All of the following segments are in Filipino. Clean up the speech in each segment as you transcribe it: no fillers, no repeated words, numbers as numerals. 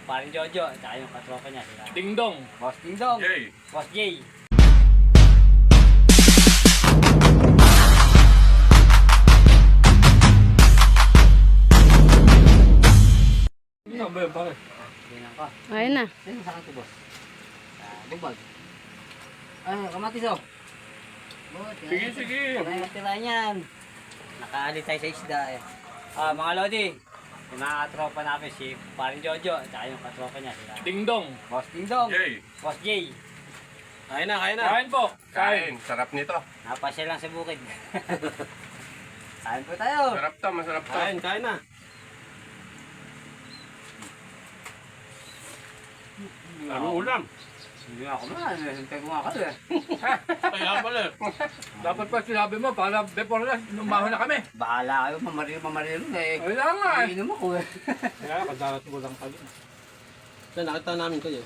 paring Jojo, at saka yung katropa niya, sila. Dingdong. Boss Dingdong, Jay. Boss Jay. Ano ba yun, pare? Ganyan ka. Ayun na. Ayun, saan ito, boss? Bubag. Ano, kamatis oh. Sige, sige. Tira niyan. Nakaalit tayo sa isda eh. Mga Lodi, yung mga katropa namin, si paring Jojo, at saka yung katropa niya, sila. Dingdong. Boss Dingdong, Jay. Boss Jay. Kain na, kain na. Kain po. Kain. Sarap nito. Napasya lang sa bukid. Kain po tayo. Sarap to, masarap to. Kain na. Ano ulam? Hindi nga ako na, hintay ko nga kayo eh. Kaya pala. Dapat pa sinabi mo para before na, lumaho na kami. Bahala kayo, mamarilo eh. Wala nga eh. Iinom ako eh. Kaya kadarat ko lang kayo. Saan nakita namin kayo?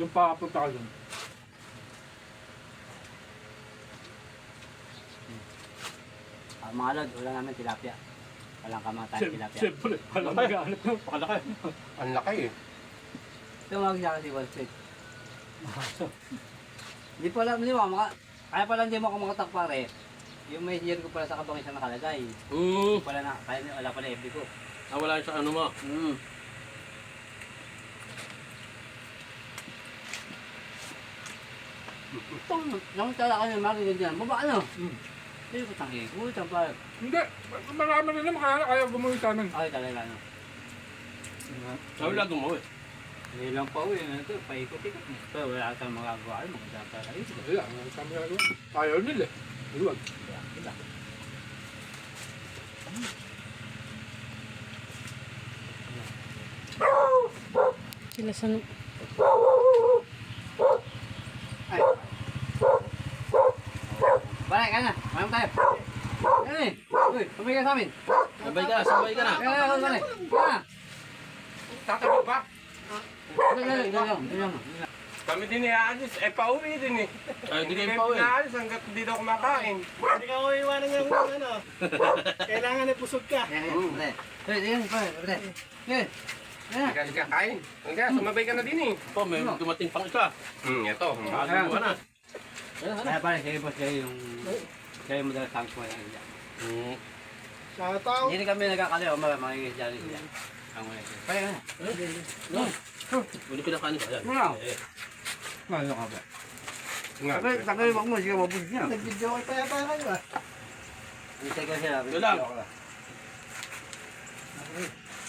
Yung pakapunta ka dun. Mga Lod, wala namin tilapia. Walang kamatay tilapia. Siyempre, naghahanap ng pakalaki. Ang laki eh. Tumawag niya kasi Wall Street. Hindi pala, hindi mo maka... Kaya pala hindi mo ako makatak pare. Yung messenger ko pala sa kabangis na nakalagay. Hindi pala na, kaya wala pala FB ko. Wala sa ano mo. Nakutala ka na marinig yan. Baba ano? Hindi ko tangi. Utang pa. Hindi, marami rin naman kaya gumuhin sa amin. Ay talaga no. Wala gumawa eh. Hindi lang pa uwi. Ito, paikot-ikot. Pero wala kang magagawa. Ay, magdata kayo. Wala, kami nagawa. Ayaw nila eh. Huwag. Kaya, diba? Sila sa... Ay. Balik ka na. Mayroon tayo. Eh, uy, sabay ka sa amin. Sabay ka na. Balik. Kaya. Tatabi pa. Dali. Kami din iaalis. Pauwi din eh. Ay, hindi kayo Kami pa eh. pinaalis hanggat hindi daw kumakain. Hindi ka ko iwanan ng ano. Kailangan ay pusog ka. Ika, kain. Hanggang, sumabay ka na din eh. Po, may dumating pang isa. Ito. Bago ka na. Kaya pala, sige boss, kayo yung... Kayo mo dala tangko yan. Sa tao. Hindi kami nagkakaliw, makikis dyan sila. Ang wala siya. Kaya ka na. Uli ko na kanin. Ayan. Ano? Ano ka ba? Tagay mo sige mabud niya. Nag-video ko pa yata kayo ah. Hintay ko sila. Ito lang.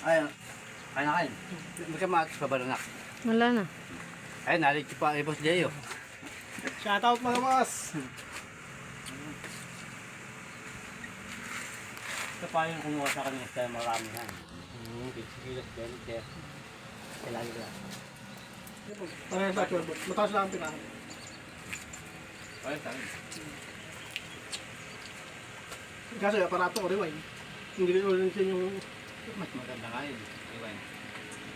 Ayun. Kain na kain. May kamatis pa ba na? Wala na. Ayun, nalit ko pa kay Boss Jayo. Shoutout mga boss. Ito pa yung kumuha sa kanila sa marami na. Kilos, beniter. Kailangan ko lang. Parang sa 12 boss. Mataas lang ang pinahan. Ayun, tayo. Kaso yung aparato ko rewind. Hindi rin ulit yung... Mas maganda nga yun. Diwan.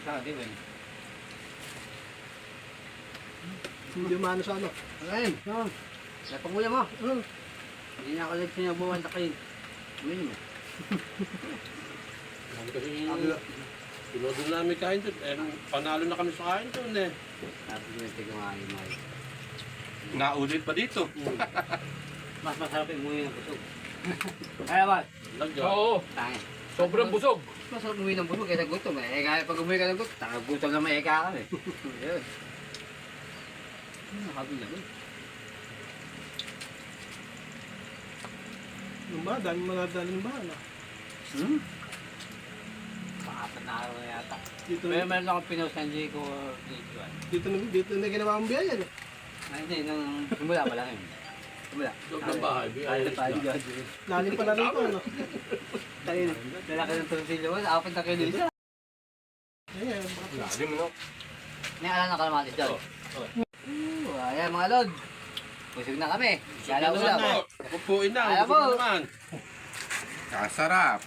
Saka, diwan. Hindi umano sa ano. Ayun, yun. Kaya panguya mo. Hindi na ako lang sinabuhan na kayo. Uminom mo. Kasi pinodol namin kain doon. Eh, panalo na kami sa kain doon eh. Sabi ko yung tiga nga yung mga. Naulit pa dito. Mas masarap yung umuwi ng busog. Kaya ba? Lagyan. Oo, Tangi. sobrang busog. Masarap umuwi ng busog kaysa gutom eh. Kaya pag umuwi ka ng gutom, gutom na may eka ka eh. Yun. Nakabi na doon. Yung ba? Dami manadali yung ba? Ano? Pakapat na araw na yata. Dito, Pero meron akong pinost ng Jay ko dito. dito na ginawa ang biyaya. No? Hindi, nung simula pa lang yun. Simula. Loob ng bahay. Ay, tayo dyan. Lalim pala rito. Ano? Tayo na. Lalaki ng torsilyo ko, apat na kilo isa. Ayan. Lalim no? May alam na kalamatis dyan. Ayan mga lod. Busog na kami. Kala ulam. Pupuin na. Alam mo. Gusto naman. Kasarap.